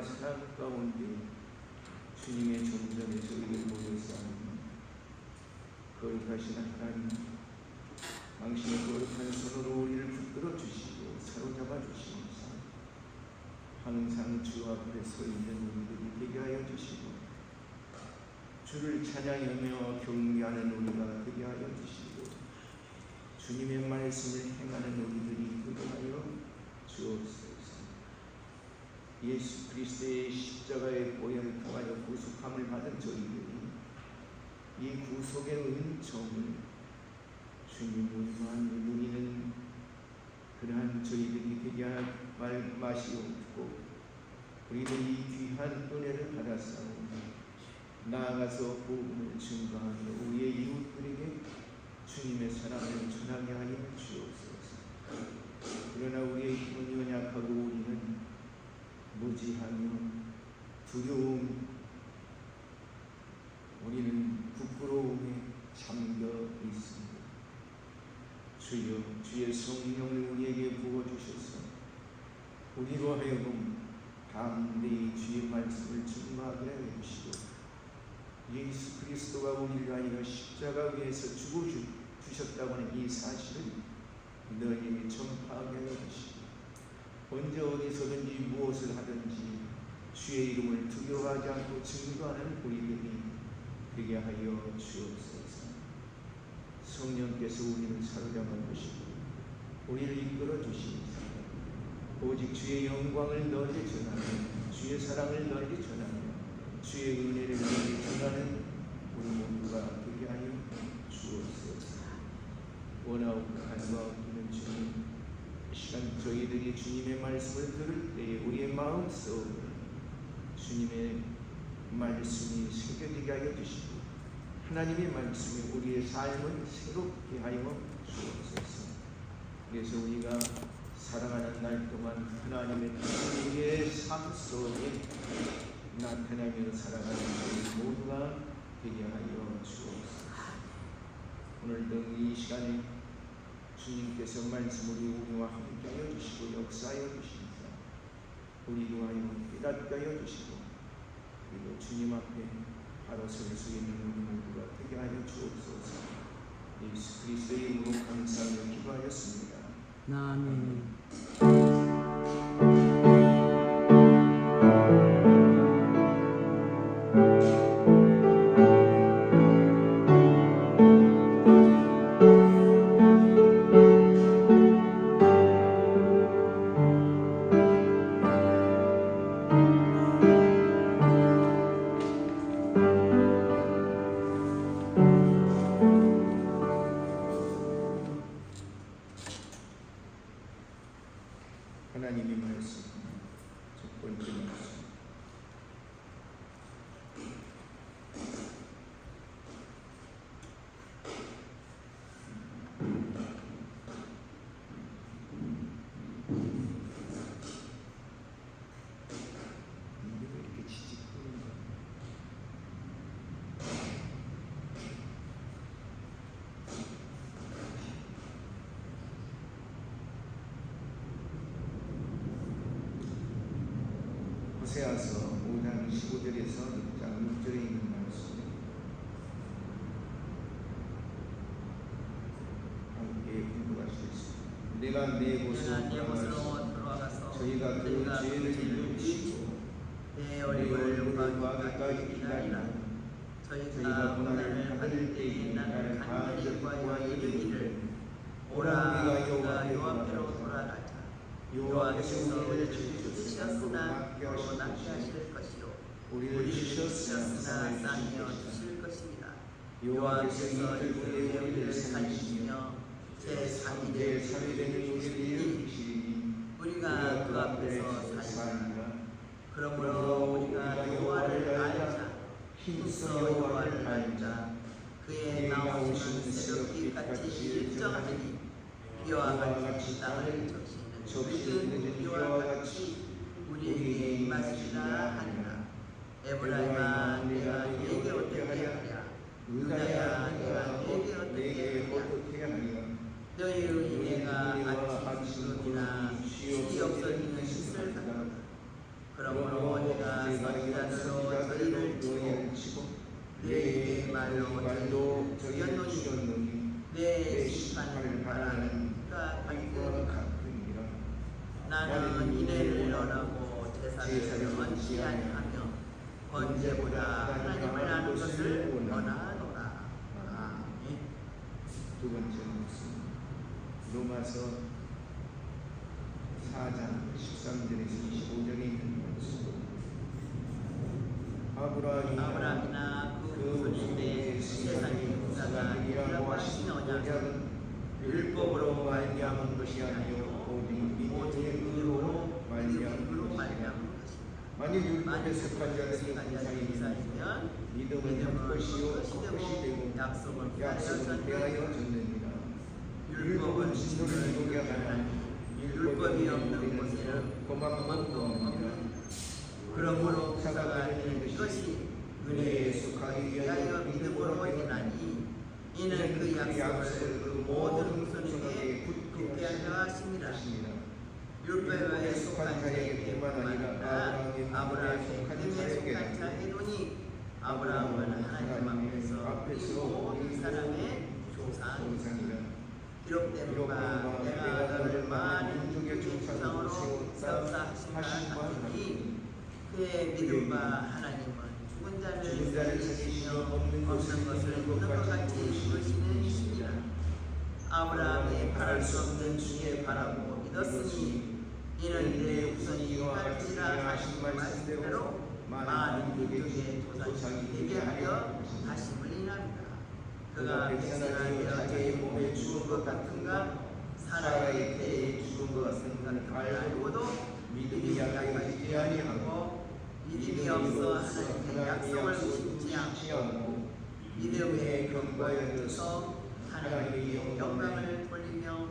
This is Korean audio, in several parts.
사랑 가운데 주님의 존전에 저희를 모여싸는 거룩하신 하나님, 당신의 거룩한 손으로 우리를 붙들어 주시고 사로잡아 주시면서 항상 주 앞에 서 있는 우리들이 되게 하여 주시고 주를 찬양하며 경배하는 우리가 되게 하여 주시고 주님의 말씀을 행하는 우리들이 되게 하여 주옵소서. 예수 그리스도의 십자가의 보혈을 통하여 구속함을 받은 저희들이 이 구속의 은총을 주님으로만 우리는 그러한 저희들이 되게 할 맛이 없고 우리들이 귀한 은혜를 받았사오니 나아가서 복음을 증거하며 우리의 이웃들에게 주님의 사랑을 전하게 하여 주옵소서. 그러나 우리의 힘은 연약하고 우리는 무지하며 두려움, 우리는 부끄러움에 잠겨 있습니다. 주여, 주의 성령을 우리에게 부어주셔서 우리로 하여금 담대히 주의 말씀을 증거하게 하여 주시고 예수 그리스도가 우리를 위하여 십자가 위에서 죽어주셨다고 하는 이 사실을 널리 전파하게 하여 주시고 언제 어디서든지 무엇을 하든지 주의 이름을 두려워하지 않고 증거하는 우리들이 되게 하여 주옵소서. 성령께서 우리를 사로잡아 주시고 우리를 이끌어 주시면서 오직 주의 영광을 널리 전하며 주의 사랑을 널리 전하며 주의 은혜를 널리 전하는 우리 모두가 되게 하여 주옵소서. 원하고 간구하는 주님, 이 시간 저희들이 주님의 말씀을 들을 때에 우리의 마음속에 주님의 말씀이 새겨지게 하여 주시고 하나님의 말씀이 우리의 삶을 새롭게 하여 주옵소서. 그래서 우리가 살아가는 날 동안 하나님의 뜻이 우리의 삶 속에 나타나며 살아가는 우리 모두가 되게 하여 주옵소서. 오늘도 이 시간에 주님께서 말씀을 우리와 함께 하여 주시고 역사하여 주시면서 우리도 하여 깨닫게 하여 주시고 그리고 주님 앞에 바로 설 수 있는 우리 모두가 되게 하여 주옵소서. 예수 그리스도의 이름으로 감사하며 기도하였습니다. 아멘. 하나님의 말씀 첫 번째 말씀 왜 이렇게 지직거리는 거야? 호세아서 5장 15절에서 6장 6절에 있는 말씀 함께 공부하시겠습니다. 내가 내 곳으로 돌아가서 저희가 그 죄를 일으키시고 내 얼굴을 구하기까지 기다리라. 저희가 고난을 받을 때에 나를 간절히 구하여 이르기를 오라 우리가 여호와 앞으로 돌아가자. 여호와께서 우리를 주셨으나 또 낫게 하실 것이요 우리를 주셨으나 싸매어 주실 것입니다. 여호와께서 이틀 후에 우리를 살리시며 제3일 되는 우리를 일으키시리니 우리가 그 앞에서 살리라. 그러므로 우리가 여호와를 알자. 힘써 여호와를 알자. 그의 나오시는 새벽빛 같이 일정하니 비와 같이 땅을 적시는 비와 같이 우리에게 임하시리라 하니라. 에브라임아 내가 네게 어떻게 하랴. 유다야 내가 네게 어떻게 하랴. 너희의 은혜가 아침 기운이나 시이 없어지는 씻을 같도다. 그러므로 내가 선지자들로 저희를 치고 내 말로 죽였노니 내 심판을 바라는 이가 같으니라. 나는 이래를 너라고 제사를 원치 아니하며 번제보다 하나님을 아는 것을 원하노라. 아멘. 두 번째 말씀 로마서 4장 13절에서 25절에 있는 말씀. 아브라함이나 그 후손인데 세상의 역사가 이라고 하신 언약은 율법으로 말미암은 것이 아니요 오직 믿음으로 말미암은 것이라. 만일 율법에 속한 자들이 이사이면 믿음은 한 것이요 헛것이 되고 약속은 빼앗아 졌느니라. 율법은 진노를 이루게 하나니 율법이 없는 곳에는 고만고 없느니라. 그러므로 사가 되는 것이 은혜에 속하기 위하여 믿음으로 되나니 이는 그 약속을 그 모든 후손에게 굳게 하려 하심이라. 율법에 속한 자에게뿐만 아니라 아브라함의 믿음에 속한 자에게도니 아브라함은 하나님 앞에서 모든 사람의 조상이라. 기록된 바 내가 너를 많은 민족의 조상으로 세우사 하신바 하시니 그의 믿음 바 하나님은 죽은 자를 살리시며 없는 것을 있는 것 같이 이루시는 신이라. 아브라함이 바랄 수 없는 주에 바라고 믿었으니 이는 내 후손이 같으리라 하신 말씀대로 많은 민족의 조상이 되게 하려 하심을 인합니다. 그가 백성하여 자기의 몸에 죽은 것 같은가 사라의 때에 죽은 것 같은가 알고도 믿음이 약하지 아니하고 믿음이 없어 하나님의 약속을 심지 않고 믿음에 견고하여서 하나님의 영광을 돌리며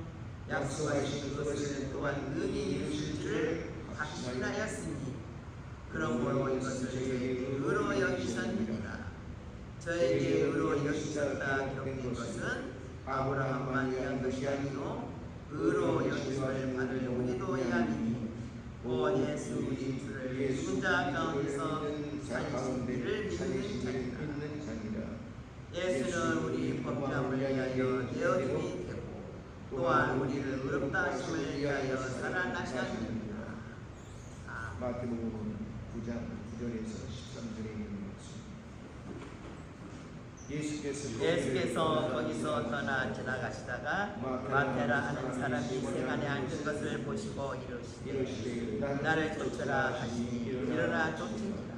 약속하신 것을 또한 능히 이루실 줄을 확신하였으니 그러므로 이것을 저에게 의로 여기셨느니라. 저에게 의로 여기셨다 기록된 것은 아브라함만 위한 것이 아니요 의로 여기심을 받을 우리도 위함이니 곧 예수 우리 주를 죽은 자 가운데서 살리신 이를 믿는 자니라. 예수는 우리 범죄함을 위하여 내어줌이 되고 또한 우리를 의롭다 하심을 위하여 살아나셨느니라. 마태복음 9장 9절에서 13절에 있는 말씀. 예수께서 거기서 떠나 지나가시다가 마테라 하는 사람이 세간에 앉은 것을 보시고 이르시되 나를 쫓으라 하시니 일어나 쫓으니라.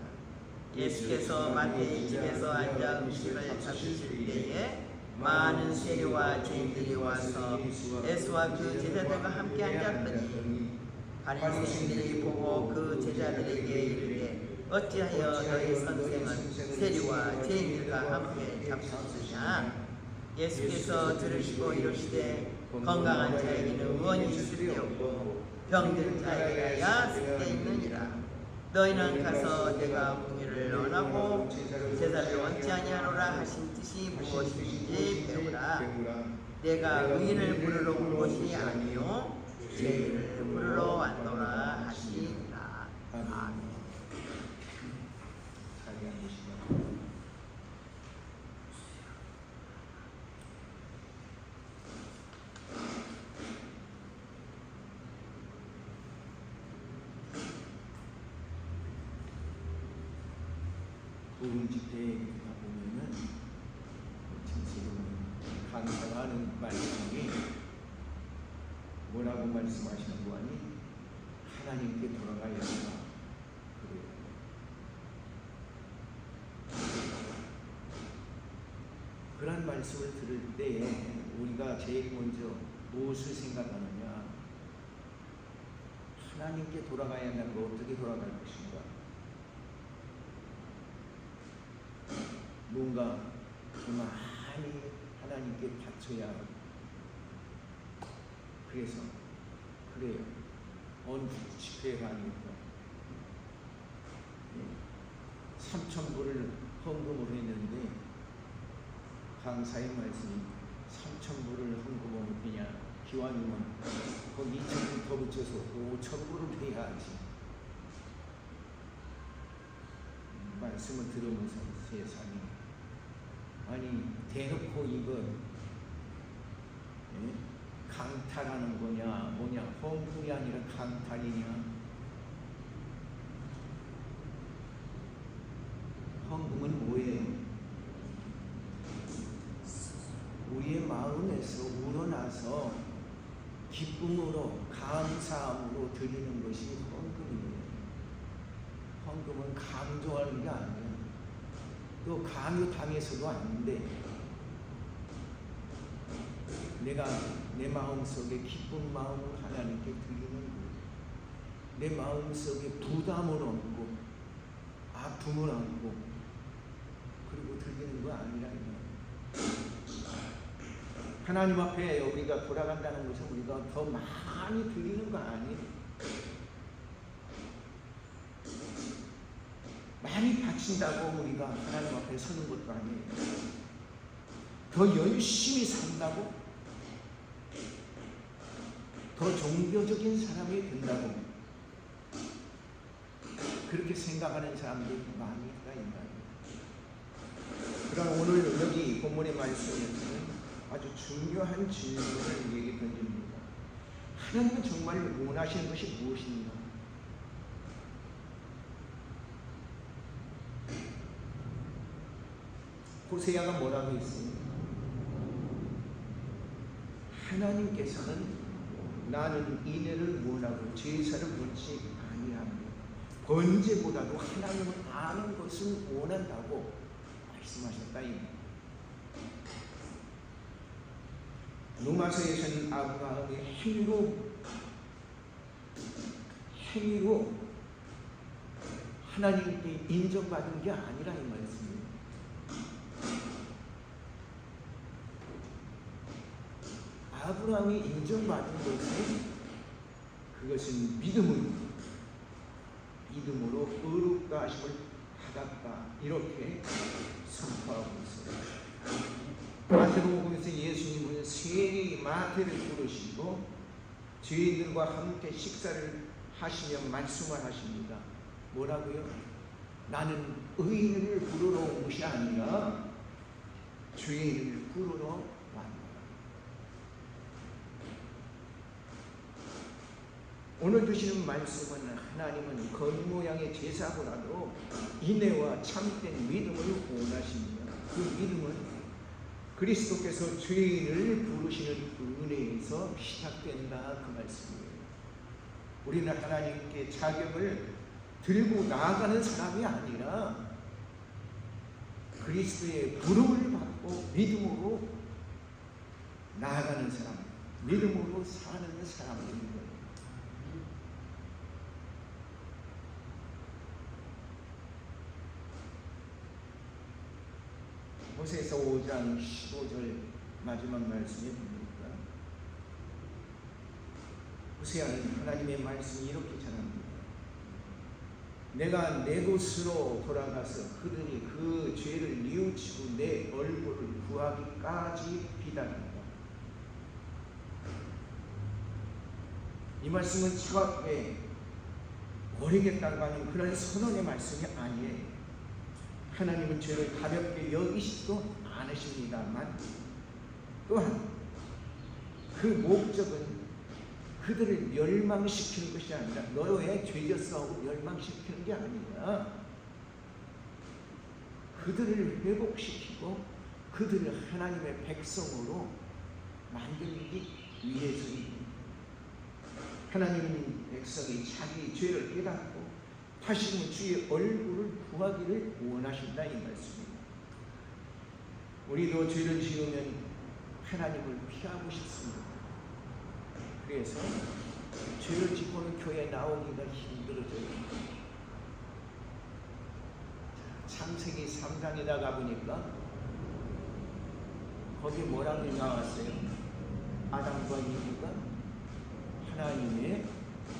예수께서 마태의 집에서 앉아 음식을 잡수실 때에 많은 세리와 죄인들이 와서 예수와 그 제자들과 함께 앉았더니 바리새인들이 보고 그 제자들에게 이르되 어찌하여 너희 선생은 세리와 죄인들과 함께 잡수시냐. 예수께서 들으시고 이르시되 건강한 자에게는 의원이 쓸데없고 병든 자에게야 쓸데있느니라. 너희는 가서 내가 공의를 원하고 제사를 원치 아니하노라 하신 뜻이 무엇인지 배우라. 내가 의인을 부르러 온 것이 아니요 죄인을 부르러 왔노라 하시니라. 아멘. 부흥집회에 가보면은 지금 강사가 하는 말씀이 뭐라고 말씀하시는 거 아니? 하나님께 돌아가야 한다. 그래요. 그런 말씀을 들을 때 우리가 제일 먼저 무엇을 생각하느냐? 하나님께 돌아가야 한다는 거 어떻게 돌아갈 것인가? 뭔가 많이 하나님께 바쳐야 하고 그래서 그래요. 어느 집회가 아니고 3,000불을 헌금을 했는데 강사의 말씀이 3,000불을 헌금하면 그냥 기왕이면 거기 2,000불 더 붙여서 5,000불을 해야지. 말씀을 들으면서 세상에 아니 대놓고 이거 강탈하는 거냐 뭐냐 헌금이 아니라 강탈이냐 헌금은 뭐예요? 우리의 마음에서 우러나서 기쁨으로 감사함으로 드리는 것이 헌금이에요. 헌금은 강조하는 게 아니에요. 또 강요당해서도 안 돼. 내가 내 마음속에 기쁜 마음을 하나님께 드리는 거예요. 내 마음속에 부담을 안고 아픔을 안고 그리고 드리는 거 아니라 하나님 앞에 우리가 돌아간다는 것은 우리가 더 많이 드리는 거 아니에요. 많이 바친다고 우리가 하나님 앞에 서는 것도 아니에요. 더 열심히 산다고 더 종교적인 사람이 된다고 그렇게 생각하는 사람들이 많이 있다 이 말이에요. 그럼 오늘 여기 본문의 말씀에서는 아주 중요한 질문을 우리에게 던집니다. 하나님은 정말 원하시는 것이 무엇인가? 호세아가 뭐라고 했습니까? 하나님께서는 나는 인애를 원하고 제사를 원치 아니하며 번제보다도 하나님을 아는 것을 원한다고 말씀하셨다. 로마서에서는 아브라함이 행위로 하나님께 인정받은 게 아니라 이 말씀입니다. 아브라함이 인정받은 그것은 믿음으로 의롭다 하심을 받았다 이렇게 선포하고 있어요. 마태복음에서 예수님은 세리 마태를 부르시고 죄인들과 함께 식사를 하시며 말씀을 하십니다. 뭐라고요? 나는 의인을 부르러 온 것이 아니라 죄인을 부르러 왔다. 오늘 주시는 말씀은 하나님은 겉모양의 제사보다도 인애와 참된 믿음을 원하십니다. 그 믿음은 그리스도께서 죄인을 부르시는 은혜에서 시작된다 그 말씀이에요. 우리는 하나님께 자격을 들고 나아가는 사람이 아니라 그리스도의 부름을 받고 믿음으로 나아가는 사람, 믿음으로 사는 사람입니다. 호세아서 5장 15절 마지막 말씀에 봅니까? 호세아는 하나님의 말씀이 이렇게 전합니다. 내가 내 곳으로 돌아가서 그들이 그 죄를 뉘우치고 내 얼굴을 구하기까지 기다린다. 이 말씀은 차갑게 버리겠다고 하는 그런 선언의 말씀이 아니에요. 하나님은 죄를 가볍게 여기시지도 않으십니다만 또한 그 목적은 그들을 멸망시키는 것이 아니라 너의 죄졌어 하고 멸망시키는 게 아니라 그들을 회복시키고 그들을 하나님의 백성으로 만들기 위해서입니다. 하나님은 백성이 자기 죄를 깨닫고 다시는 주의 얼굴을 구하기를 원하신다 이 말씀입니다. 우리도 죄를 지으면 하나님을 피하고 싶습니다. 그래서 죄를 짓고는 교회에 나오기가 힘들어져요. 창세기 3장에다 가보니까 거기 뭐라고 나왔어요? 아담과 이브가 하나님의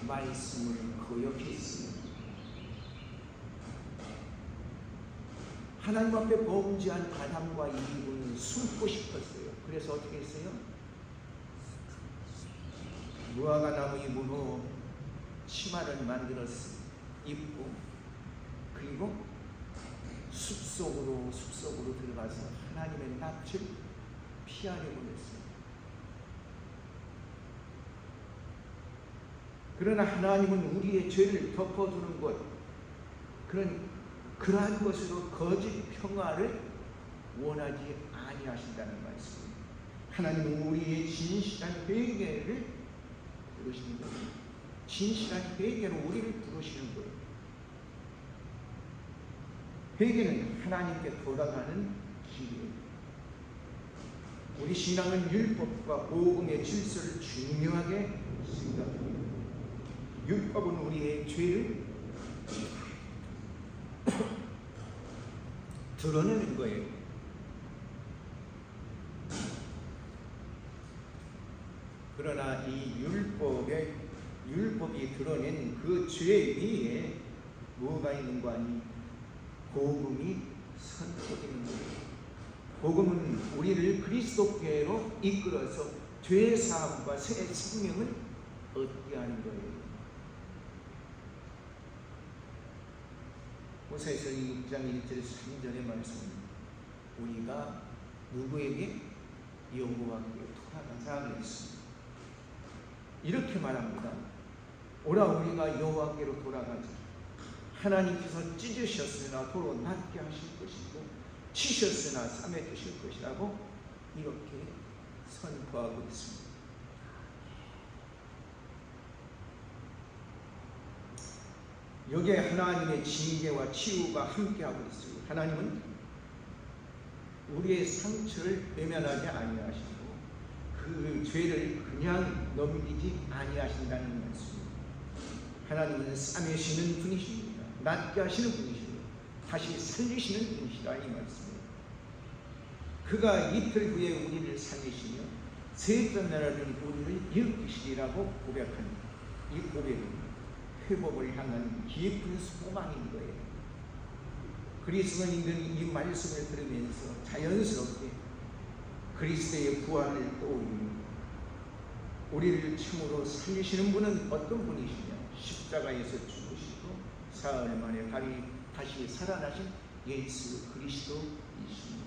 말씀을 거역했습니다. 하나님 앞에 범죄한 아담과 이브는 숨고 싶었어요. 그래서 어떻게 했어요? 무화과 나무 잎으로 치마를 만들었어 입고 그리고 숲속으로 들어가서 하나님의 낯을 피하려고 했어요. 그러나 하나님은 우리의 죄를 덮어두는 것, 그러한 것으로 거짓 평화를 원하지 아니하신다는 말씀입니다. 하나님은 우리의 진실한 회개를 부르시는 거예요. 진실한 회개로 우리를 부르시는 거예요. 회개는 하나님께 돌아가는 길이에요. 우리 신앙은 율법과 복음의 질서를 중요하게 생각합니다. 율법은 우리의 죄를 드러내는 거예요. 그러나 이 율법이 드러낸 그 죄 위에 뭐가 있는 거 아니? 복음이 선포되는 거예요. 복음은 우리를 그리스도께로 이끌어서 죄 사함과 새 생명을 얻게 하는 거예요. 호세아서 6장 1절 3절의 말씀입니다. 우리가 누구에게? 여호와께 돌아가자 그랬습니다. 이렇게 말합니다. 오라 우리가 여호와께로 돌아가자. 하나님께서 찢으셨으나 도로 낫게 하실 것이고 치셨으나 삼해 주실 것이라고 이렇게 선포하고 있습니다. 여기에 하나님의 징계와 치유가 함께하고 있어요. 하나님은 우리의 상처를 외면하지 아니하시고 그 죄를 그냥 넘기지 아니하신다는 말씀입니다. 하나님은 싸매시는 분이십니다. 낫게 하시는 분이시고 다시 살리시는 분이시라 이 말씀입니다. 그가 이틀 후에 우리를 살리시며 셋째 날에는 우리를 일으키시리라고 고백합니다. 이 고백은 회복을 향한 깊은 소망인 거예요. 그리스도인들이 이 말씀을 들으면서 자연스럽게 그리스도의 부활을 떠올리며 우리를 참으로 살리시는 분은 어떤 분이시냐? 십자가에서 죽으시고 사흘 만에 다시 살아나신 예수 그리스도이십니다.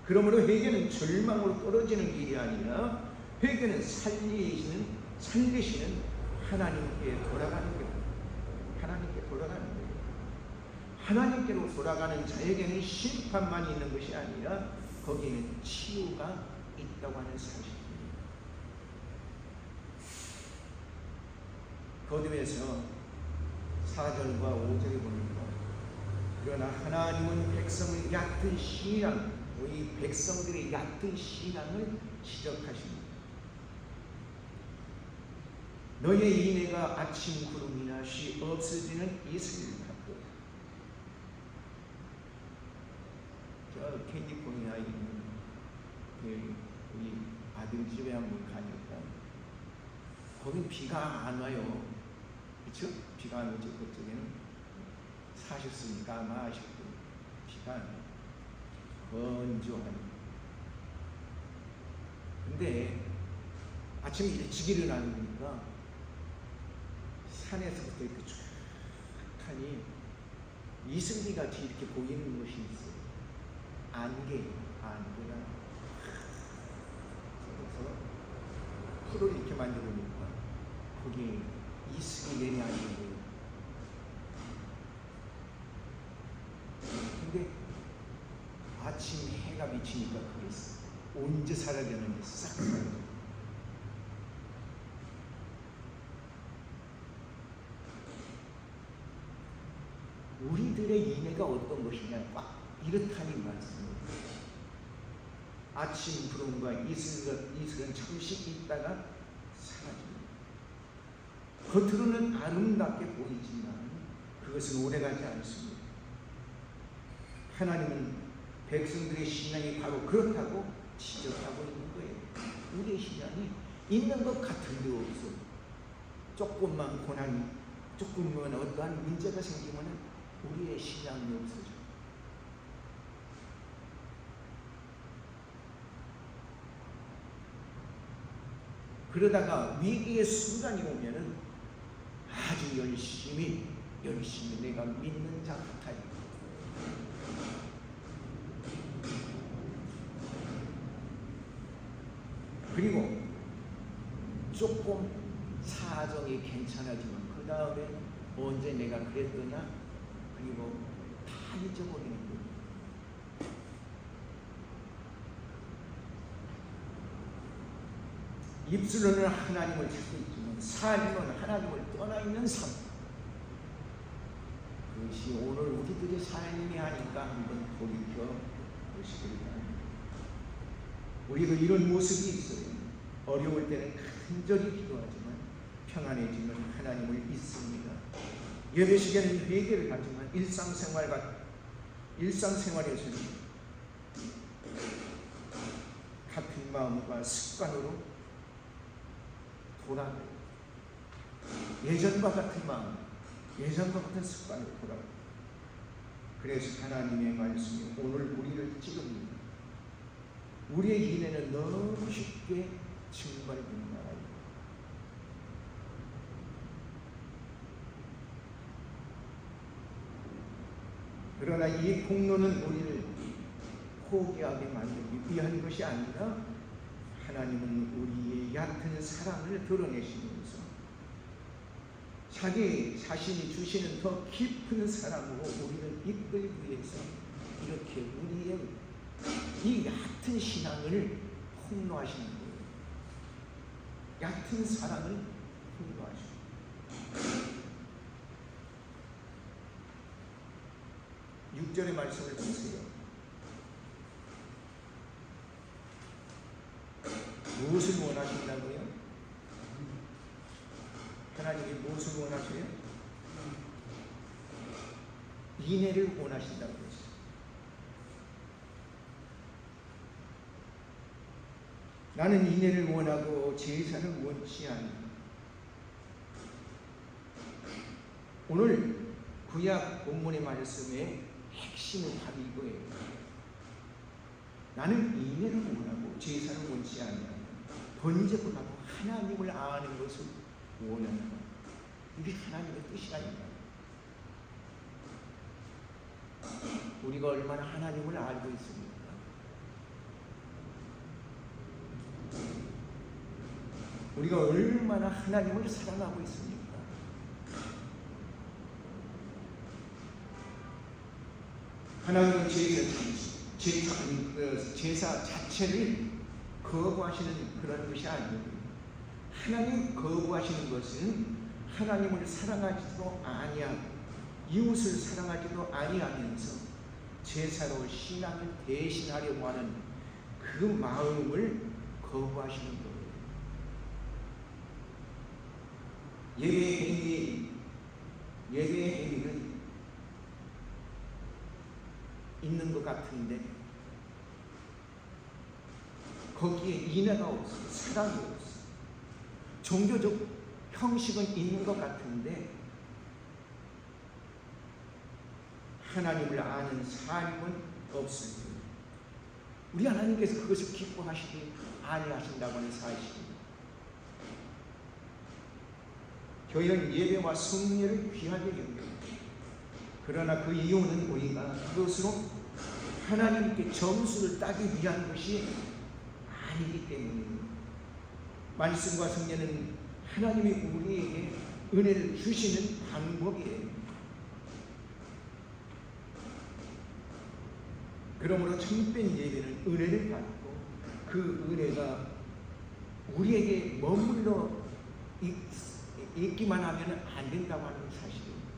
그러므로 회개는 절망으로 떨어지는 길이 아니라 회개는 살리시는 하나님께 돌아가는 거예요. 하나님께 돌아가는 거예요. 하나님께로 돌아가는 자에게는 심판만 있는 것이 아니라 거기에는 치유가 있다고 하는 사실입니다. 거듭에서 4절과 5절에 보니까 그러나 하나님은 백성의 얕은 신앙, 이 백성들의 얕은 신앙을 지적하십니다. 너의 인애가 아침 구름이나 쉬 없어지는 이슬 같고 저 캘리포니아에 있는 우리 아들 집에 한번 가니까 거긴 비가 안 와요. 그렇죠? 비가 안 오죠. 그쪽에는 사셨으니까 아마 아실 거예요. 비가 안 와요. 건조하니. 근데 아침에 일찍 일어나니까 산에서부터 이렇게 쭉 하니 이슬비같이 이렇게 보이는 것이 있어요. 안개가. 그래서 풀을 이렇게 만져보니까 거기에 이슬이 내려앉은 거예요. 근데 아침 해가 비치니까 그게 언제 사라졌는지 싹 사라져요. 우리들의 인애가 어떤 것이냐, 막 이렇다는 말씀입니다. 아침 구름과 이슬은 잠시 있다가 사라집니다. 겉으로는 아름답게 보이지만 그것은 오래가지 않습니다. 하나님은 백성들의 신앙이 바로 그렇다고 지적하고 있는 거예요. 우리의 신앙이 있는 것 같은데 없어. 조금만 고난이, 조금만 어떠한 문제가 생기면 우리의 신앙이 없어져. 그러다가 위기의 순간이 오면은 아주 열심히 내가 믿는 자 같아요. 그리고 조금 사정이 괜찮아지면 그 다음에 언제 내가 그랬더냐? 그리고 다 잊어버리는 거예요. 입술로는 하나님을 찾고 있지만 삶은 하나님을 떠나 있는 삶. 그것이 오늘 우리들의 삶이 하니까 한번 돌이켜 보시길 바랍니다. 우리도 이런 모습이 있어요. 어려울 때는 간절히 기도하지만 평안해지면 하나님을 잊습니다. 예배 시간에는 회개를 하지만 일상생활에서는 같은 마음과 습관으로 돌아가요. 예전과 같은 마음, 예전과 같은 습관으로 돌아가요. 그래서 하나님의 말씀이 오늘 우리를 찌릅니다. 우리의 인애는 너무 쉽게 증발되는 나라입니다. 그러나 이 폭로는 우리를 포기하게 만들기 위한 것이 아니라 하나님은 우리의 얕은 사랑을 드러내시면서 자기 자신이 주시는 더 깊은 사랑으로 우리를 이끌기 위해서 이렇게 우리의 이 얕은 신앙을 폭로하시는 거예요. 얕은 사랑을 폭로하시는 거예요. 6절의 말씀을 보세요. 무엇을 원하신다고요? 하나님이 무엇을 원하세요? 인애를 원하신다고 했어요. 나는 인애를 원하고 제사를 원치 않아. 오늘 구약 본문의 말씀의 핵심은 바로 이거예요. 나는 인애를 원하고 제사를 원치 않아. 번제보다도 하나님을 아는 것을 원한다. 이게 하나님의 뜻이 아닙니다. 우리가 얼마나 하나님을 알고 있습니까? 우리가 얼마나 하나님을 사랑하고 있습니까? 하나님은 제사 자체를 거부하시는 그런 것이 아니에요. 하나님 거부하시는 것은 하나님을 사랑하지도 아니하고 이웃을 사랑하지도 아니하면서 제사로 신앙을 대신하려고 하는 그 마음을 거부하시는 거예요. 예배의 행위는 있는 것 같은데 거기에 인애가 없어, 사랑이 없어. 종교적 형식은 있는 것 같은데 하나님을 아는 삶은 없을 뿐. 우리 하나님께서 그것을 기뻐하시지 아니하신다고 하는 사실입니다. 교회는 예배와 성례를 귀하게 여깁니다. 그러나 그 이유는 우리가 그것으로 하나님께 점수를 따기 위한 것이 아니기 때문입니다. 말씀과 성례는 하나님이 우리에게 은혜를 주시는 방법이에요. 그러므로 참된 예배는 은혜를 받고 그 은혜가 우리에게 머물러 있기만 하면 안 된다고 하는 사실입니다.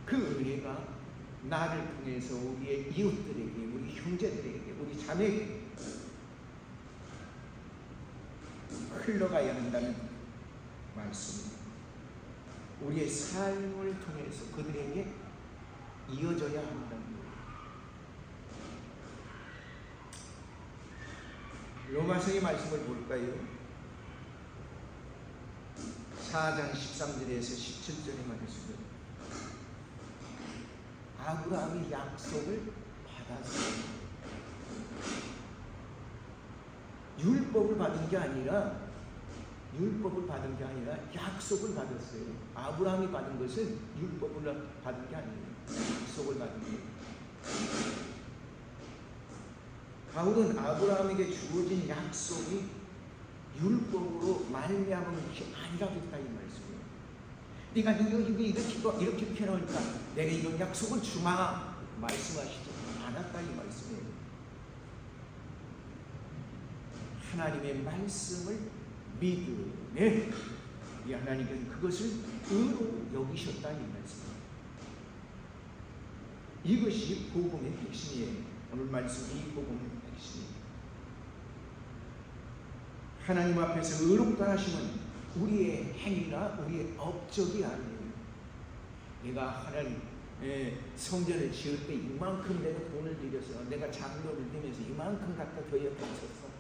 그 은혜가 나를 통해서 우리의 이웃들에게, 우리 형제들에게, 우리 자매에게 흘러가야 한다는 말씀입니다. 우리의 삶을 통해서 그들에게 이어져야 한다는 거예요. 로마서의 말씀을 볼까요? 4장 13절에서 17절의 말씀을 아브라함이 약속을 받았어요. 율법을 받은 게 아니라 약속을 받았어요. 아브라함이 받은 것은 율법을 받은 게 아니에요. 약속을 받은 거예요. 바울은 아브라함에게 주어진 약속이 율법으로 말미암은 것이 아니라겠다 이 말씀이에요. 네가 이렇게 해놓으니까 내가 이런 약속을 주마 말씀하시지 않았다 이 말씀이에요. 하나님의 말씀을 믿음에 이 하나님께서는 그것을 의로 여기셨다 이 말씀이에요. 이것이 복음의 핵심이에요. 오늘 말씀 이 복음의 핵심이에요. 하나님 앞에서 의롭다 하심은 우리의 행위나 우리의 업적이 아니에요. 내가 하나님 성전을 지을 때 이만큼 내가 돈을 들여서 내가 장로를 내면서 이만큼 갖다 교회에 바쳤어.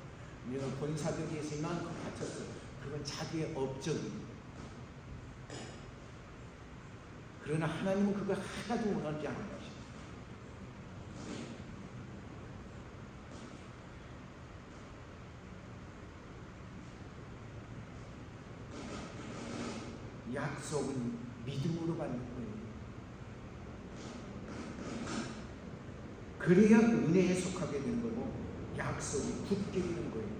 내가 본사교회에서 이만큼 바쳤어. 그건 자기의 업적이에요. 그러나 하나님은 그거 하나도 원하지 않는 것이에요. 약속은 믿음으로 받는 거예요. 그래야 은혜에 속하게 되는 거고 약속이 굳게 되는 거예요.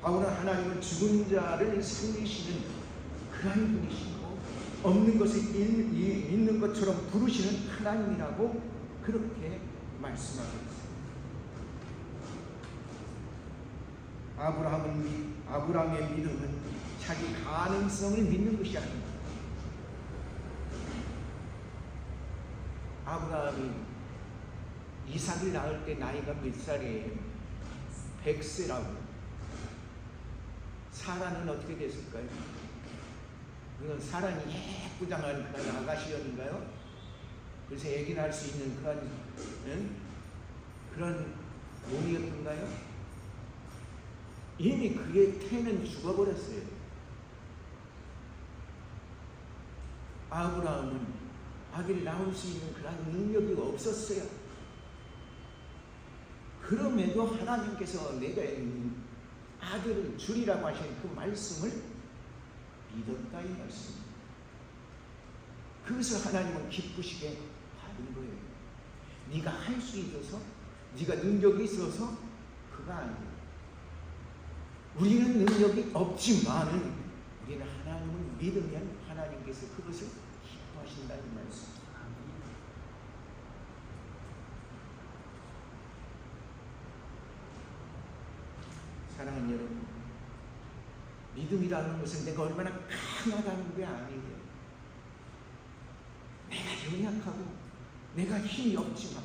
바울은 하나님은 죽은 자를 살리시는 그런 분이시고 없는 것을 있는 것처럼 부르시는 하나님이라고 그렇게 말씀하고 있어요. 아브라함의 믿음은 자기 가능성을 믿는 것이 아닙니다. 아브라함이 이삭을 낳을 때 나이가 몇 살이에요? 100세라고. 사라는 어떻게 됐을까요? 그건 사라는 예쁘장한 그런 아가씨였는가요? 그래서 애기를 할 수 있는 그런 몸이었던가요? 이미 그의 태는 죽어버렸어요. 아브라함은 아기를 낳을 수 있는 그런 능력이 없었어요. 그럼에도 하나님께서 내가 아들을 주리라고 하신 그 말씀을 믿었다 이 말씀입니다. 그것을 하나님은 기쁘시게 받은 거예요. 네가 할 수 있어서, 네가 능력이 있어서 그가 아니에요. 우리는 능력이 없지만은 우리는 하나님을 믿으면 하나님께서 그것을 기뻐하신다는 말씀. 사랑하는 여러분, 믿음이라는 것은 내가 얼마나 강하다는 게 아니에요. 내가 연약하고 내가 힘이 없지만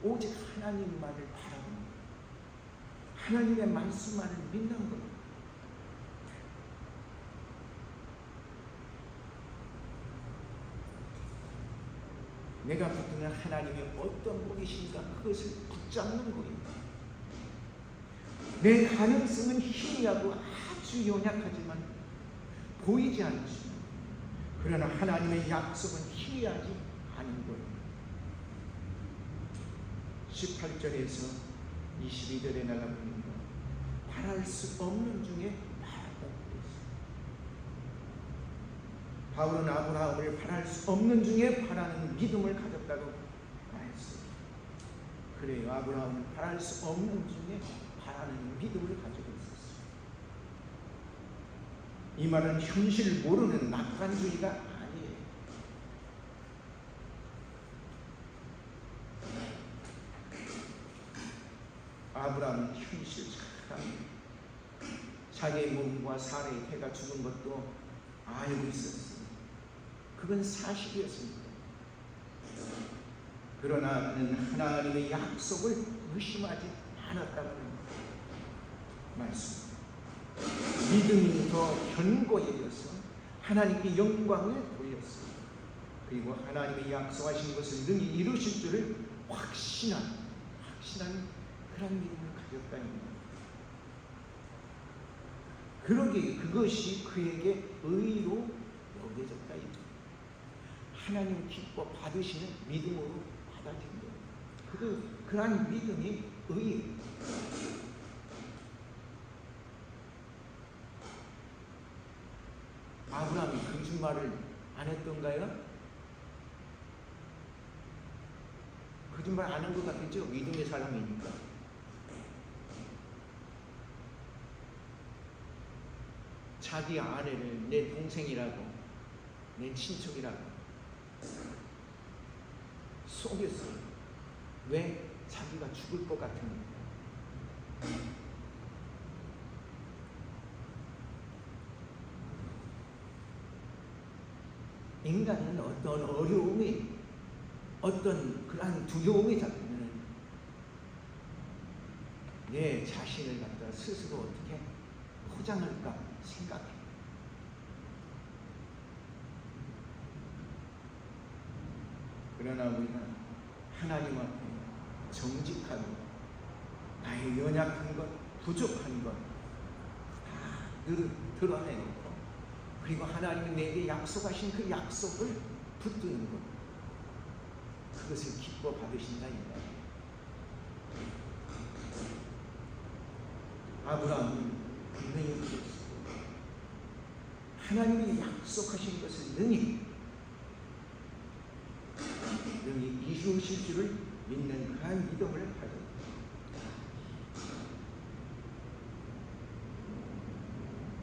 오직 하나님만을 바라보는 거예요. 하나님의 말씀만을 믿는 거예요. 내가 붙들면 하나님이 어떤 분이신가 그것을 붙잡는 거예요. 내 가능성은 희미하고 아주 연약하지만 보이지 않지만 그러나 하나님의 약속은 희미하지 않은 거예요. 18절에서 22절에 나가보니까 바랄 수 없는 중에 바랐다고 그랬어요. 바울은 아브라함을 바랄 수 없는 중에 바라는 믿음을 가졌다고 말했어요. 그래요. 아브라함은 바랄 수 없는 중에 바라는 믿음을 가지고 있었어요. 이 말은 현실 모르는 낙관주의가 아니에요. 아브라함은 현실 참 자기의 몸과 사례의 해가 죽은 것도 알고 있었어요. 그건 사실이었습니다. 그러나 그는 하나님의 약속을 의심하지 않았다는 말씀. 믿음이 더 견고해져서 하나님께 영광을 돌렸어요. 그리고 하나님의 약속하신 것을 능히 이루실 줄을 확신한 그런 믿음을 가졌다는 거예요. 그것이 그에게 의로 여겨졌다. 하나님 기뻐 받으시는 믿음으로 받아진 거예요. 그러한 믿음이 의예요. 거짓말을 안 했던가요? 거짓말 안 한 것 같겠죠? 믿음의 사람이니까. 자기 아내를 내 동생이라고, 내 친척이라고 속였어요. 왜? 자기가 죽을 것 같으니까. 인간은 어떤 어려움이, 어떤 그러한 두려움이 잡히면 내 자신을 갖다 스스로 어떻게 포장할까 생각해. 그러나 우리가 하나님 앞에 정직하고 나의 연약한 것, 부족한 것 다 드러내놓고, 그리고 하나님이 내게 약속하신 그 약속을 붙드는 것, 그것을 기뻐 받으신다 이 말이에요. 아브라함은 분명히 그랬어요. 하나님이 약속하신 것을 능히 이루실 줄을 믿는 그한 믿음을 가졌다.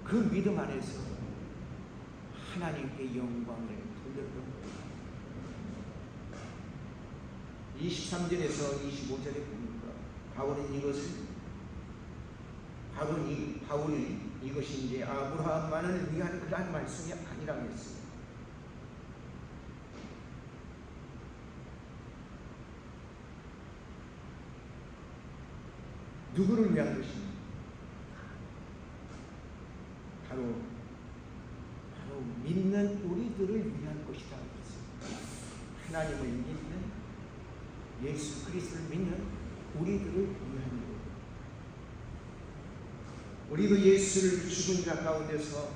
그 믿음 안에서 하나님께 영광을 돌렸던 거예요. 23절에서 25절에 보니까 바울이 이것이 이제 아브라함만을 위한 그러한 말씀이 아니라고 했어요. 누구를 위한 것입니까? 바로 믿는 우리들을 위한 것이다. 하나님을 믿는, 예수 그리스도를 믿는 우리들을 위한 것. 우리도 예수를 죽은 자 가운데서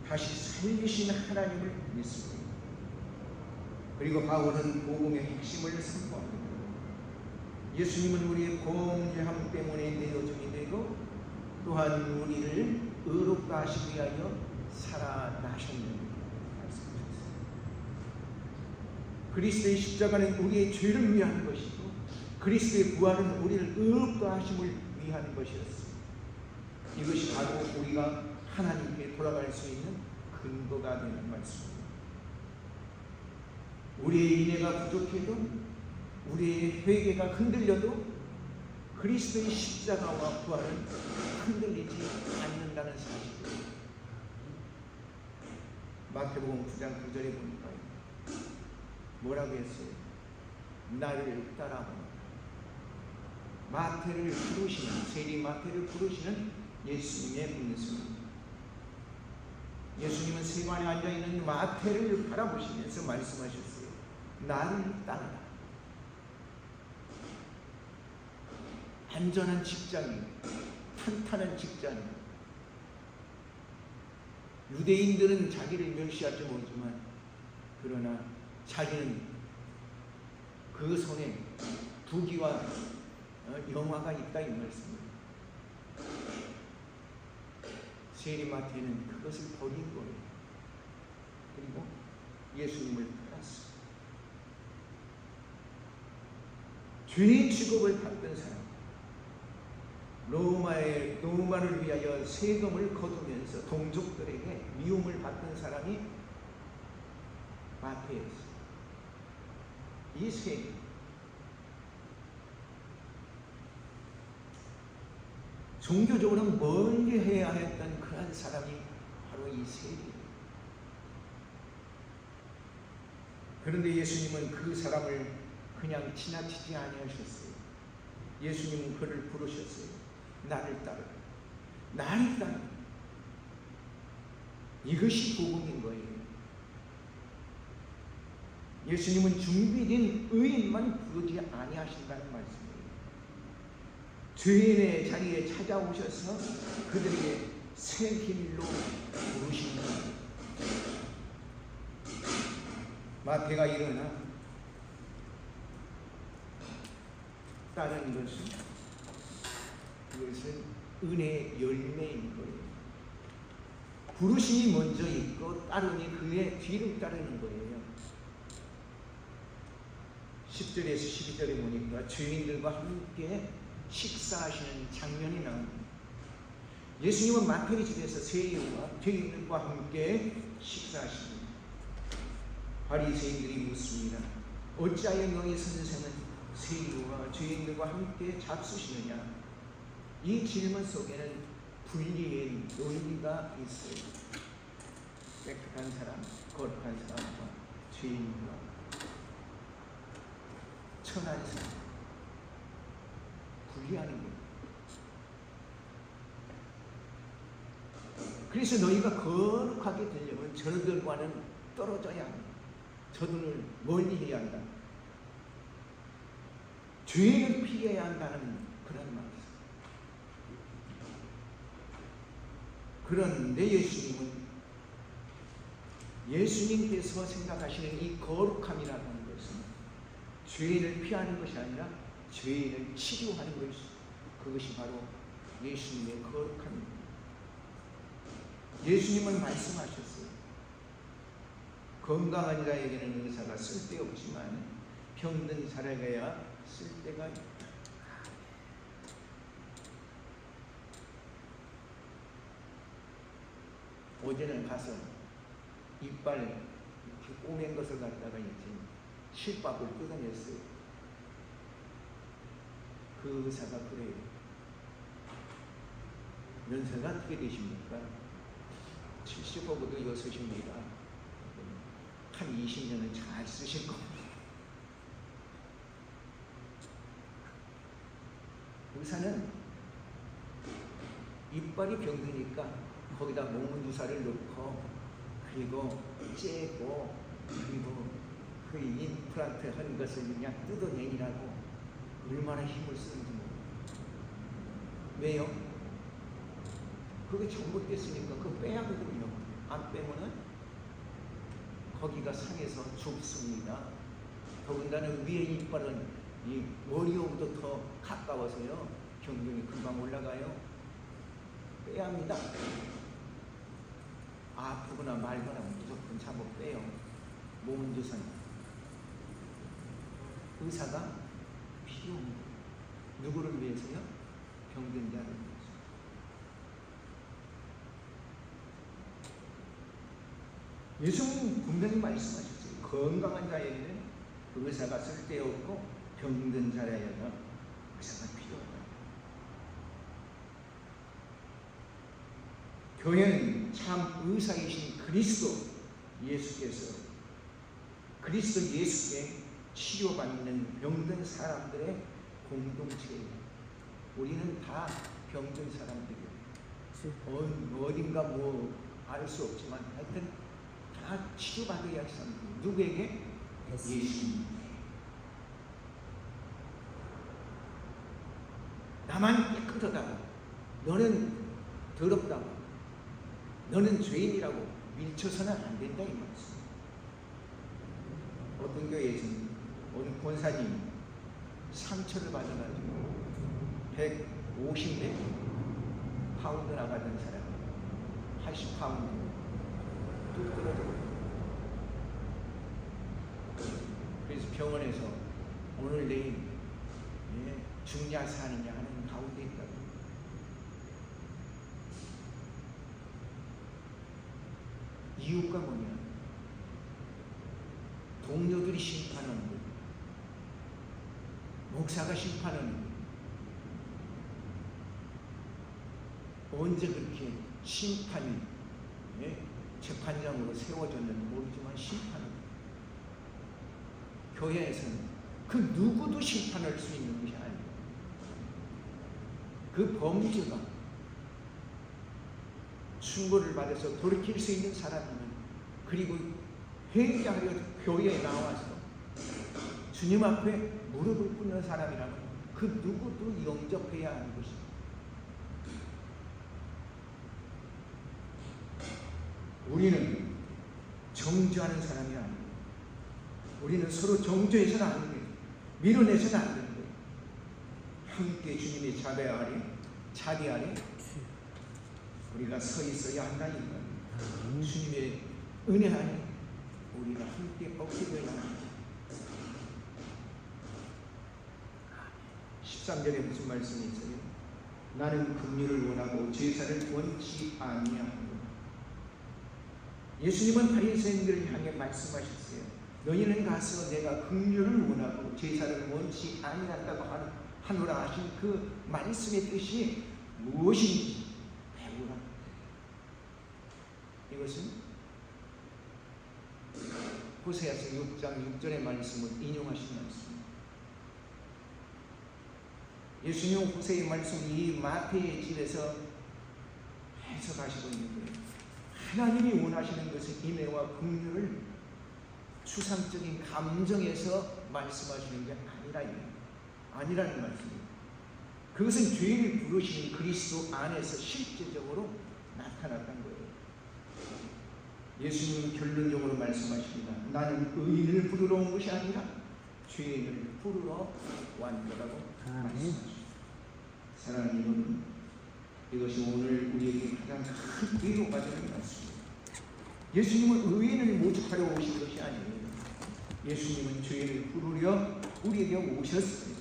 다시 살리신 하나님을 믿습니다. 그리고 바울은 복음의 핵심을 선포합니다. 예수님은 우리의 범죄함 때문에 내어줌이 되고 또한 우리를 의롭게 하시기 위하여 살아나셨는 말씀하셨습니다. 그리스도의 십자가는 우리의 죄를 위한 것이고 그리스도의 부활은 우리를 의롭게 하심을 위한 것이었습니다. 이것이 바로 우리가 하나님께 돌아갈 수 있는 근거가 되는 말씀입니다. 우리의 인애가 부족해도, 우리의 회개가 흔들려도 그리스도의 십자가와 부활은 흔들리지 않는다는 사실입니다. 마태복음 9장 9절에 보니까 뭐라고 했어요? 나를 따라오라. 마태를 부르시는, 세리 마태를 부르시는 예수님의 문수입니다. 예수님은 세관에 앉아있는 마태를 바라보시면서 말씀하셨어요. 나를 따르라. 안전한 직장인, 탄탄한 직장인. 유대인들은 자기를 멸시할지 모르지만 그러나 자기는 그 손에 부귀와 영화가 있다 이 말씀입니다. 세리마태는 그것을 버린 거예요. 그리고 예수님을 따랐어요. 죄인 취급을 받던 사람, 로마를 위하여 세금을 거두면서 동족들에게 미움을 받던 사람이 마태였어요. 이 세리, 종교적으로는 멀리 해야 했던 그러한 사람이 바로 이 세리예요. 그런데 예수님은 그 사람을 그냥 지나치지 아니하셨어요. 예수님은 그를 부르셨어요. 나를 따르라. 나를 따르라. 이것이 복음인 거예요. 예수님은 준비된 의인만 부르지 아니하신다는 말씀이에요. 죄인의 자리에 찾아오셔서 그들에게 새 길로 부르시는 거예요. 마태가 일어나 따르는 그것은 은혜의 열매인 거예요. 부르심이 먼저 있고 따르니 그의 뒤를 따르는 거예요. 10절에서 12절에 보니까 죄인들과 함께 식사하시는 장면이 나옵니다. 예수님은 마태의 집에서 죄인들과 함께 식사하십니다. 바리새인들이 묻습니다. 어찌하여 너희 선생은 세리와 죄인들과 함께 잡수시느냐? 이 질문 속에는 분리의 논리가 있어요. 깨끗한 사람, 거룩한 사람과 죄인과 천한 사람 분리하는 거예요. 그래서 너희가 거룩하게 되려면 저들과는 떨어져야 한다. 저들을 멀리해야 한다. 죄를 피해야 한다는 그런 말이죠. 그런데 예수님께서 생각하시는 이 거룩함이라고 하는 것은 죄를 피하는 것이 아니라 죄를 치료하는 것이, 그것이 바로 예수님의 거룩함입니다. 예수님은 말씀하셨어요. 건강한 자에게는 의사가 쓸데없지만 병든 사람에게야 쓸데가 있다. 어제는 가서 이빨 이렇게 꼬맨 것을 갖다가 이제 실밥을 뜯어냈어요. 그 의사가 그래요. 연세가 어떻게 되십니까? 70하고도 6입니다. 한 20년은 잘 쓰실 겁니다. 의사는 이빨이 병드니까 거기다 목문주사를 넣고 그리고 째고 그리고 그 임플란트 한 것을 그냥 뜯어내니라고 얼마나 힘을 쓰는지 모르겠어요. 왜요? 그게 잘못됐으니까 그거 빼야 하거든요. 안 빼면은 거기가 상해서 죽습니다. 더군다나 위에 이빨은 이 머리로부터 더 가까워서요. 경련이 금방 올라가요. 빼야 합니다. 아프거나 말거나 무조건 잡아 빼요. 몸은 주선. 의사가 필요합니다. 누구를 위해서요? 병든 자를 위해서. 예수님은 분명히 말씀하셨어요. 건강한 자에게는 의사가 쓸데없고 병든 자에게는 의사가 필요하다. 교회는 참 의사이신 그리스도 예수께서 그리스도 예수께 치료받는 병든 사람들의 공동체예요. 우리는 다 병든 사람들이에요. 어딘가 뭐 알 수 없지만 하여튼 다 치료받아야 할 사람들. 누구에게? 예수님. 나만 깨끗하다고, 너는 더럽다고, 너는 죄인이라고 밀쳐서는 안 된다 이 말씀. 어떤 교회에서는 어느 권사님 상처를 받아가지고 150대 파운드 나가던 사람 80파운드 뚝 떨어져요. 그래서 병원에서 오늘 내일 죽냐 사느냐 하는 가운데 있다고. 이유가 뭐냐? 동료들이 심판하는 거예요. 목사가 심판하는 거예요. 언제 그렇게 심판이 재판장으로 세워졌는지 모르지만 심판을 교회에서는 그 누구도 심판할 수 있는 것이 아니에요. 그 범죄가 충고를 받아서 돌이킬 수 있는 사람이면, 그리고 회개하려 교회에 나와서 주님 앞에 무릎을 꿇는 사람이라면 그 누구도 영접해야 하는 것입니다. 우리는 정죄하는 사람이 아니에요. 우리는 서로 정죄해서는 안 돼요. 밀어내서는 안 돼요. 함께 주님의 자비 아래 우리가 서 있어야 한다니까. 주님의 은혜 안에 우리가 함께 얻게 되라. 13절에 무슨 말씀이 있어요? 나는 긍휼을 원하고 제사를 원치 아니하노라. 예수님은 바리새인들을 향해 말씀하셨어요. 너희는 가서 내가 긍휼을 원하고 제사를 원치 아니한다고 하노라 하신 그 말씀의 뜻이 무엇인지 배우라. 이것은 호세아서 6장 6절의 말씀을 인용하신 말씀입니다. 예수님 호세의 말씀 이 마태의 집에서 해석하시고 있는 거예요. 하나님이 원하시는 것은 인애와 긍휼을 추상적인 감정에서 말씀하시는 게 아니라는 말씀입니다. 그것은 죄를 부르시는 그리스도 안에서 실제적으로 나타났던 거예요. 예수님은 결론적으로 말씀하십니다. 나는 의인을 부르러 온 것이 아니라 죄인을 부르러 왔노라고 말씀하십니다. 사랑하는 여러분, 이것이 오늘 우리에게 가장 큰 위로가 되는 말씀입니다. 예수님은 의인을 모집하러 오신 것이 아니에요. 예수님은 죄인을 부르려 우리에게 오셨어요.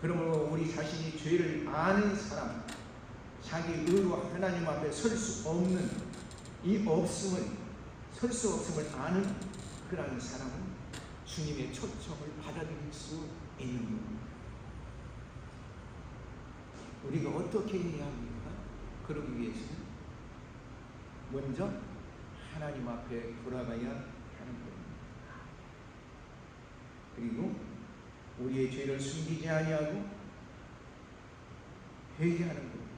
그러므로 우리 자신이 죄를 아는 사람, 자기 의로 하나님 앞에 설 수 없는 설 수 없음을 아는 그런 사람은 주님의 초청을 받아들일 수 있는 겁니다. 우리가 어떻게 해야 합니까? 그러기 위해서는 먼저 하나님 앞에 돌아가야 하는 겁니다. 그리고 우리의 죄를 숨기지 아니하고 회개하는 겁니다.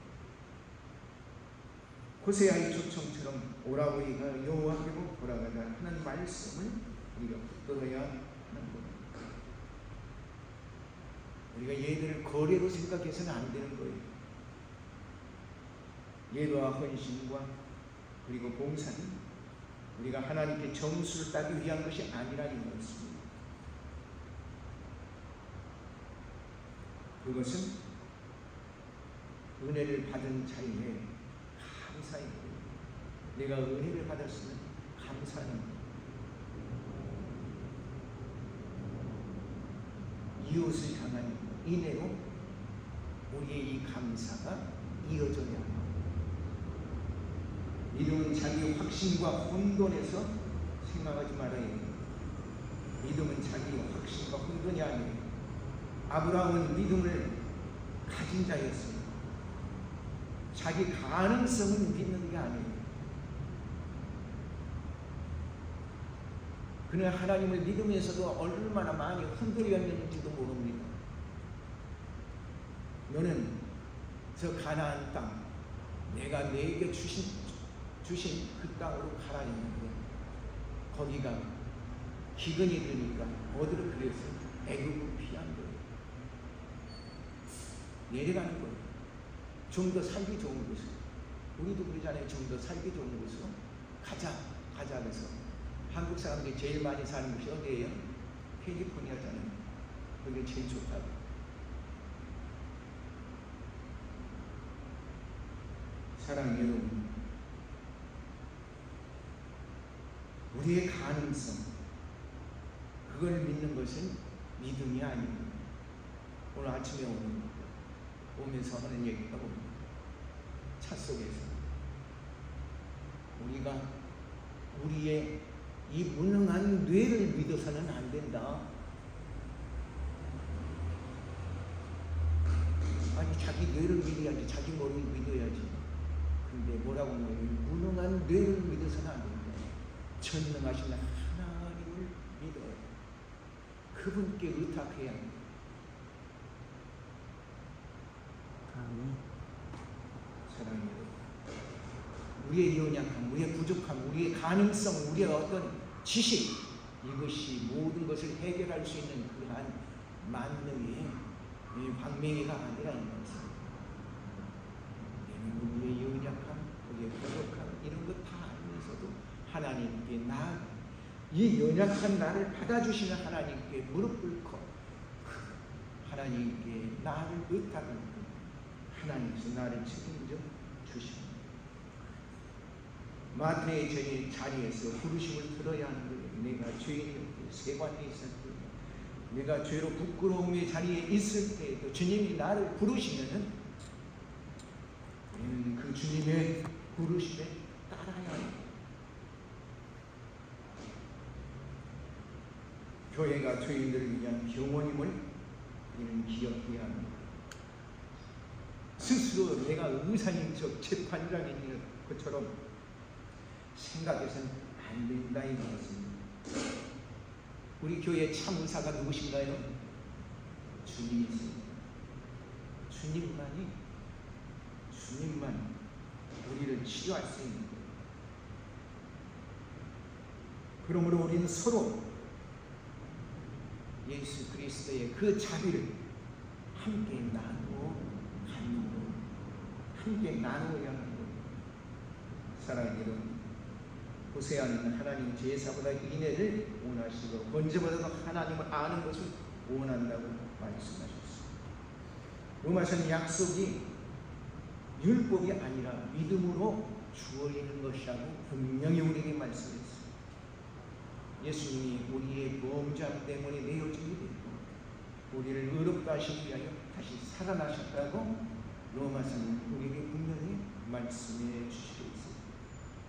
호세아의 초청처럼 오라버니가 여호와께로 돌아가자 하는 말씀을 우리가 붙들어야 하는 겁니다. 우리가 얘들을 거래로 생각해서는 안 되는 거예요. 예도와 헌신과 그리고 봉사는 우리가 하나님께 점수를 따기 위한 것이 아니라는 것입니다. 그것은 은혜를 받은 자에게 감사인 거예요. 내가 은혜를 받았으면 감사하는 거예요. 이웃을 향한 인애로 우리의 이 감사가 이어져야 합니다. 믿음은 자기 확신과 혼돈에서 생각하지 말아야 해요. 믿음은 자기 확신과 혼돈이 아니에요. 아브라함은 믿음을 가진 자였어요. 자기 가능성을 믿는 게 아니에요. 그는 하나님을 믿으면서도 얼마나 많이 흔들렸는지도 모릅니다. 너는 저 가나안 땅, 내가 내게 주신 그 땅으로 가라 했는데 거기가 기근이 드니까 어디로 그래서 애굽을 피한 거예요. 내려가는 거예요. 좀 더 살기 좋은 곳으로. 우리도 그러잖아요. 좀 더 살기 좋은 곳으로 가자 그래서 한국 사람들이 제일 많이 사는 곳이 어디예요? 캘리포니아잖아요. 그게 제일 좋다고. 사랑하는 여러분, 우리의 가능성, 그걸 믿는 것은 믿음이 아닙니다. 오늘 아침에 오면서 하는 얘기가 뭡니까? 차 속에서 우리가 우리의 이 무능한 뇌를 믿어서는 안 된다. 아니 자기 뇌를 믿어야지, 자기 머리를 믿어야지. 근데 뭐라고 하냐면 무능한 뇌를 믿어서는 안 된다. 전능하신 하나님을 믿어요. 그분께 의탁해야 합니다. 사랑하는 여러분, 우리의 연약함, 우리의 부족함, 우리의 가능성, 우리의 어떤 지식, 이것이 모든 것을 해결할 수 있는 그러한 만능의 방맹이가 아니라 이 말씀. 우리의 연약함, 우리의 부족함, 이런 것 다 알면서도 하나님께 이 연약한 나를 받아주시는 하나님께 무릎 꿇고 하나님께 나를 의탁하고 하나님께서 나를 책임져 주십니다. 마태의 자리에서 부르심을 들어야 하는 거예요. 내가 죄인이었고 세관에 있을 때, 내가 죄로 부끄러움의 자리에 있을 때에도 주님이 나를 부르시면은 우리는 그 주님의 부르심에 따라야 해요. 교회가 죄인들을 위한 병원임을 우리는 기억해야 합니다. 스스로 내가 의사님적 재판장인 것처럼 생각해서는 안 된다 이 말씀입니다. 우리 교회 참 의사가 누구신가요? 주님이십니다. 주님만 우리를 치료할 수 있는 거예요. 그러므로 우리는 서로 예수 그리스도의 그 자비를 함께 나누어 갖는 것, 함께 나누어야 하는 것. 사랑하는 여러분, 호세아는 하나님 제사보다 인애를 원하시고 번제보다도 하나님을 아는 것을 원한다고 말씀하셨습니다. 로마서는 약속이 율법이 아니라 믿음으로 주어지는 것이라고 분명히 우리에게 말씀했습니다. 예수님이 우리의 범죄 때문에 내어지게 되고 우리를 의롭게 하시기 위하여 다시 살아나셨다고 로마서는 우리에게 분명히 말씀해 주시고 있습니다.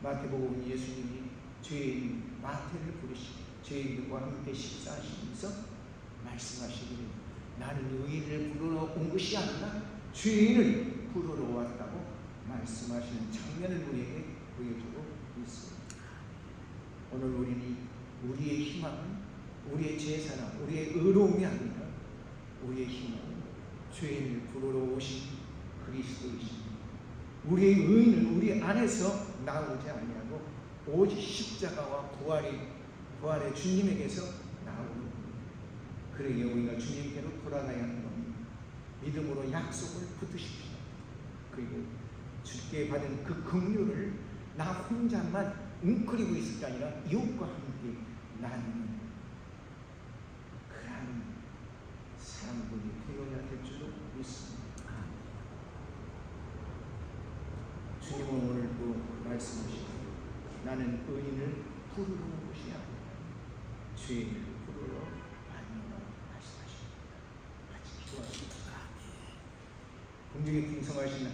마태복음 예수님이 죄인 마태를 부르시고 죄인들과 함께 식사하시면서 말씀하시기를 나는 의인을 부르러 온 것이 아니라 죄인을 부르러 왔다고 말씀하시는 장면을 우리에게 보여주고 있습니다. 오늘 우리는 우리의 희망은 우리의 제사나 우리의 의로움이 아니라 우리의 희망은 죄인을 부르러 오신 그리스도이십니다. 우리의 의인은 우리 안에서 나오지 아니하고 오직 십자가와 부활의 주님에게서 나오는 겁니다. 그러기에 우리가 주님께로 돌아가야 하는 겁니다. 믿음으로 약속을 붙드십시오. 그리고 주께 받은 그 긍휼을 나 혼자만 웅크리고 있을 게 아니라 이웃과 함께 나누는 그런 사랑분이 되어야 될 줄로 믿습니다. 주님은 오늘도 말씀하시고 나는 의인을 부르러 온 것이 아니라 죄인을 부르러 왔노라 말씀하십니다. 같이 기도하십시다. 공중에 풍성하신